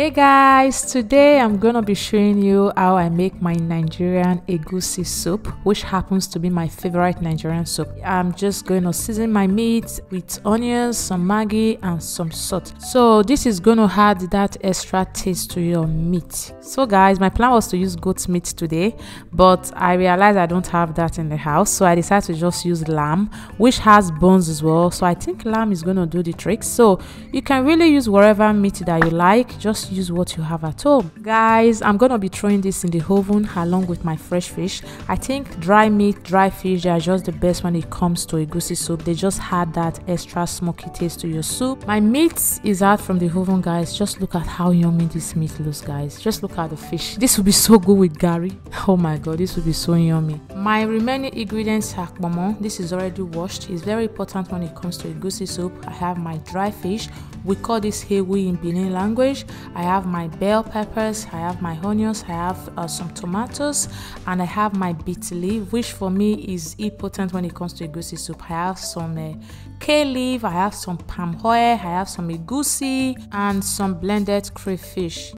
Hey guys, today I'm gonna be showing you how I make my Nigerian Egusi soup, which happens to be my favorite Nigerian soup. I'm just going to season my meat with onions, some Maggi and some salt. So this is going to add that extra taste to your meat. So guys, my plan was to use goat meat today, but I realized I don't have that in the house, so I decided to just use lamb, which has bones as well. So I think lamb is going to do the trick. So you can really use whatever meat that you like, just use what you have at home. Guys, I'm gonna be throwing this in the oven along with my fresh fish. I think dry meat, dry fish, they are just the best when it comes to egusi soup. They just add that extra smoky taste to your soup. My meat is out from the oven, guys. Just look at how yummy this meat looks, guys. Just look at the fish. This will be so good with gari. Oh my god, this will be so yummy. My remaining ingredients are Ponmo. This is already washed. It's very important when it comes to egusi soup. I have my dry fish. We call this hewu in Benin language. I have my bell peppers, I have my onions, I have some tomatoes, and I have my beet leaf, which for me is important when it comes to egusi soup. I have some kale leaf, I have some palm oil, I have some egusi, and some blended crayfish.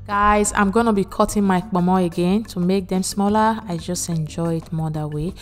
Guys, I'm gonna be cutting my Ponmo again to make them smaller. I just enjoy it more that way.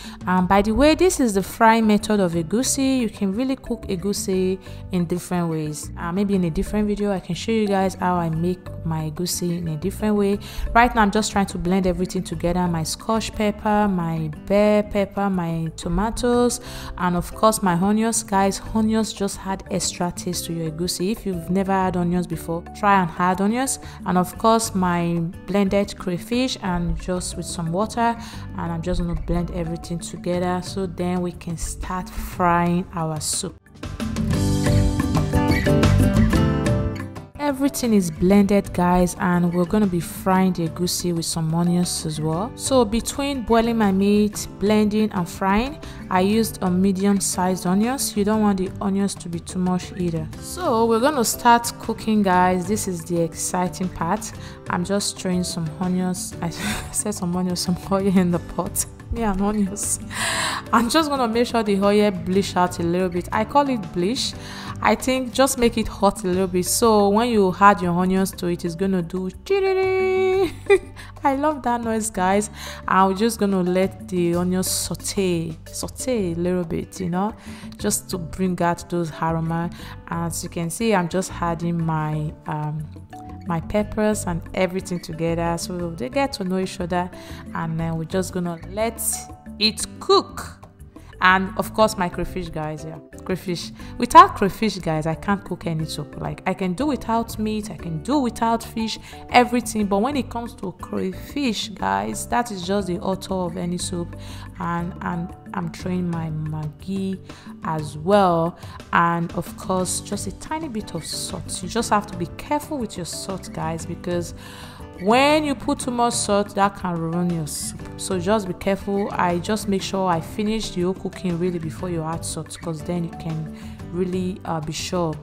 By the way, this is the fry method of egusi. You can really cook egusi in different ways. Maybe in a different video I can show you guys how I make my egusi in a different way. Right now I'm just trying to blend everything together: my Scotch pepper, my bell pepper, my tomatoes, and of course my onions. Guys, onions just add extra taste to your egusi. If you've never had onions before, try and add onions. And of course my blended crayfish, and just with some water, and I'm just going to blend everything together so then we can start frying our soup. Everything is blended, guys, and we're going to be frying the egusi with some onions as well. So between boiling my meat, blending and frying, I used a medium-sized onions. You don't want the onions to be too much either. So we're going to start cooking, guys. This is the exciting part. I'm just throwing some onions. I said some onions, some oil in the pot. Me and onions. I'm just going to make sure the oil bleach out a little bit. I call it bleach. I think just make it hot a little bit, so when you add your onions to it, it's gonna do I love that noise, guys. I'm just gonna let the onions saute a little bit, you know, just to bring out those aroma. As you can see, I'm just adding my my peppers and everything together so they get to know each other, and then we're just gonna let it cook. And of course my crayfish, guys. Crayfish. Without crayfish, guys, I can't cook any soup. Like, I can do without meat, I can do without fish, everything, but when it comes to crayfish, guys, that is just the author of any soup. And I'm throwing my Maggi as well, and of course just a tiny bit of salt. You just have to be careful with your salt, guys, because when you put too much salt, that can ruin your soup. So just be careful. I just make sure I finish the whole cooking really before you add salt, because then you can really be sure.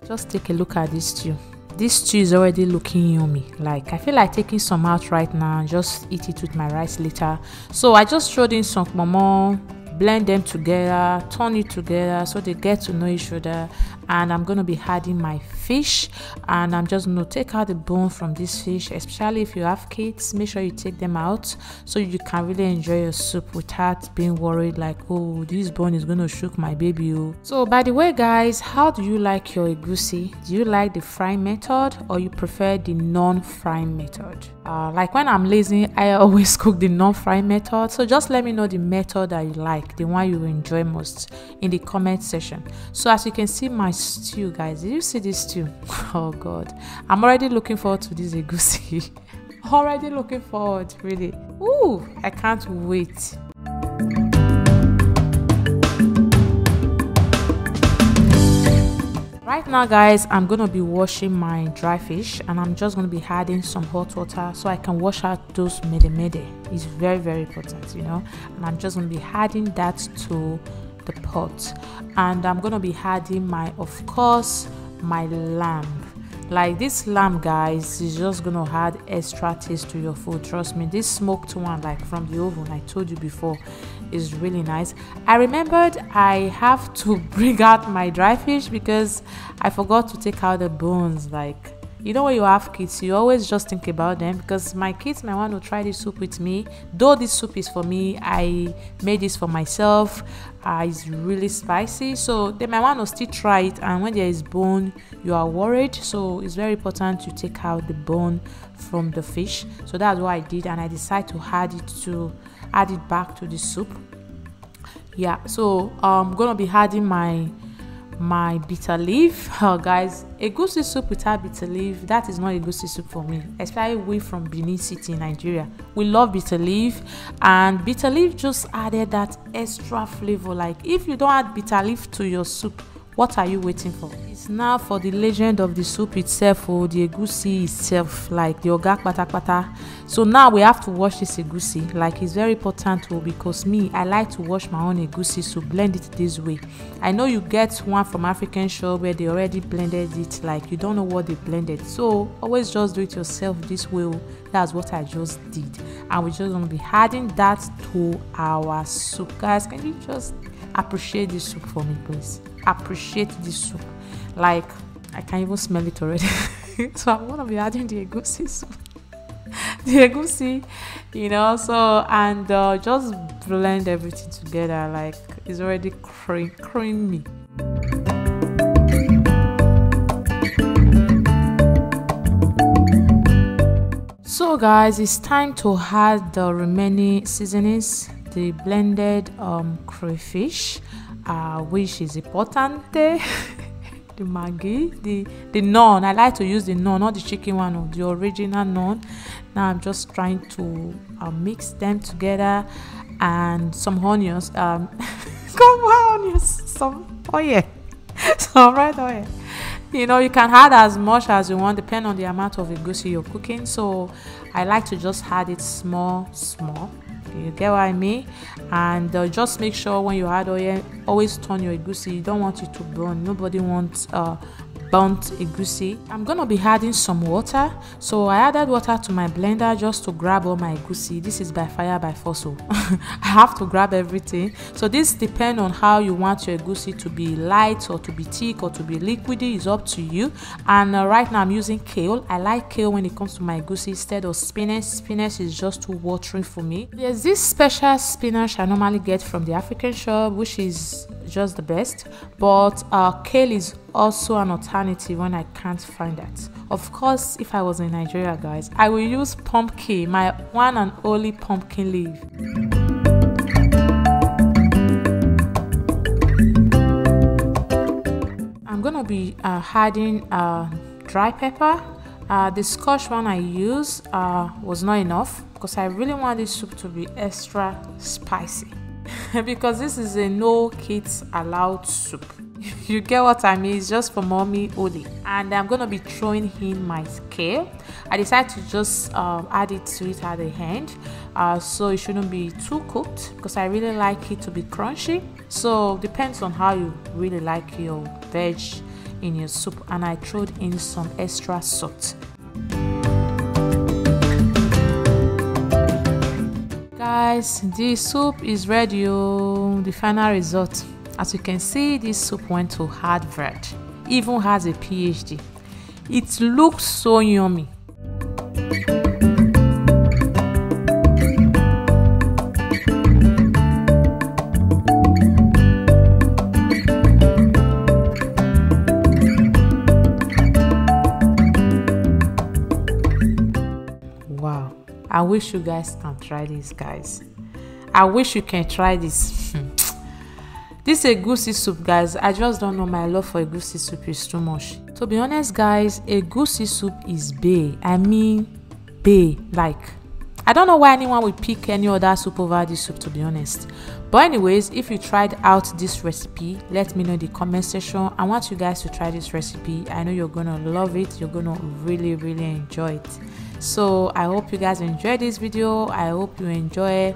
Just take a look at this stew. This stew is already looking yummy. Like, I feel like taking some out right now and just eat it with my rice later. So I just throw in some Ponmo, blend them together, turn it together so they get to know each other. And I'm going to be adding my fish, and I'm just going to take out the bone from this fish. Especially if you have kids, make sure you take them out so you can really enjoy your soup without being worried like, oh, this bone is going to shock my baby. So by the way, guys, how do you like your egusi? Do you like the frying method, or you prefer the non-frying method? Like when I'm lazy, I always cook the non-frying method. So just let me know the method that you like, the one you enjoy most, in the comment section. So as you can see my stew, guys, did you see this stew? Oh god, I'm already looking forward to this egusi. Already looking forward, really. Ooh, I can't wait. Right now, guys, I'm gonna be washing my dry fish, and I'm just gonna be adding some hot water so I can wash out those mede. It's very, very important, you know. And I'm just gonna be adding that to the pot, and I'm gonna be adding my, of course, my lamb. Like this lamb, guys, is just gonna add extra taste to your food. Trust me, this smoked one, like from the oven, I told you before, is really nice. I remembered I have to bring out my dry fish because I forgot to take out the bones. Like, you know, when you have kids, you always just think about them, because my kids might want to try this soup with me. Though this soup is for me, I made this for myself. It's really spicy, so they might want to still try it, and when there is bone, you are worried. So it's very important to take out the bone from the fish. So that's what I did, and I decided to add it back to the soup. Yeah, so I'm gonna be adding my bitter leaf. Guys, egusi soup without bitter leaf, that is not egusi soup for me. Especially we from Benin City, Nigeria, we love bitter leaf, and bitter leaf just added that extra flavor. Like, if you don't add bitter leaf to your soup, what are you waiting for? It's now for the legend of the soup itself, or the egusi itself, like the oga kpata. So now we have to wash this egusi. Like, it's very important too, because me, I like to wash my own egusi soup, blend it this way. I know you get one from African shop where they already blended it, like you don't know what they blended. So always just do it yourself this way. That's what I just did, and we're just gonna be adding that to our soup. Guys, can you just appreciate this soup for me, please? Appreciate this soup. Like, I can even smell it already. So I'm gonna be adding the egusi soup, the egusi, you know. So, and just blend everything together. Like, it's already creamy. So guys, it's time to add the remaining seasonings, the blended crayfish, which is important. The Maggi, the naan. I like to use the naan, not the chicken one, or the original naan. Now I'm just trying to mix them together, and some onions. Come on, onions, some oil, some red oil. You know, you can add as much as you want, depending on the amount of egusi you're cooking. So I like to just add it small. You get what I mean? And just make sure when you add oil, always turn your egusi. You don't want it to burn. Nobody wants burnt egusi. I'm gonna be adding some water. So I added water to my blender just to grab all my egusi. This is by fire by force, so I have to grab everything. So this depends on how you want your egusi to be, light or to be thick or to be liquidy. Is up to you. And right now I'm using kale. I like kale when it comes to my egusi instead of spinach. Spinach is just too watery for me. There's this special spinach I normally get from the African shop, which is just the best, but kale is also an alternative when I can't find that. Of course, if I was in Nigeria, guys, I will use pumpkin, my one and only pumpkin leaf. I'm gonna be adding dry pepper. The Scotch one I used was not enough, because I really want this soup to be extra spicy. Because this is a no kids allowed soup. You get what I mean? It's just for mommy only. And I'm gonna be throwing in my kale. I decided to just add it to it at the end, so it shouldn't be too cooked, because I really like it to be crunchy. So depends on how you really like your veg in your soup. And I threw in some extra salt. Guys, the soup is ready. The final result, as you can see, this soup went to Harvard, even has a PhD. It looks so yummy. Wow, I wish you guys can try this, guys. I wish you can try this. This egusi soup, guys, I just don't know, my love for egusi soup is too much. To be honest, guys, egusi soup is bae. I mean bae. Like, I don't know why anyone would pick any other soup over this soup, to be honest. But anyways, if you tried out this recipe, let me know in the comment section. I want you guys to try this recipe. I know you're gonna love it. You're gonna really enjoy it. So I hope you guys enjoyed this video. I hope you enjoy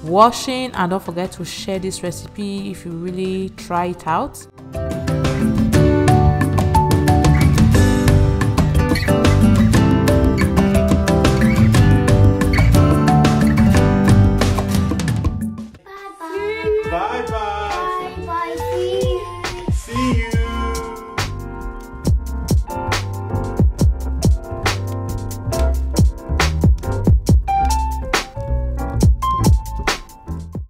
watching, and don't forget to share this recipe if you really try it out. Bye bye.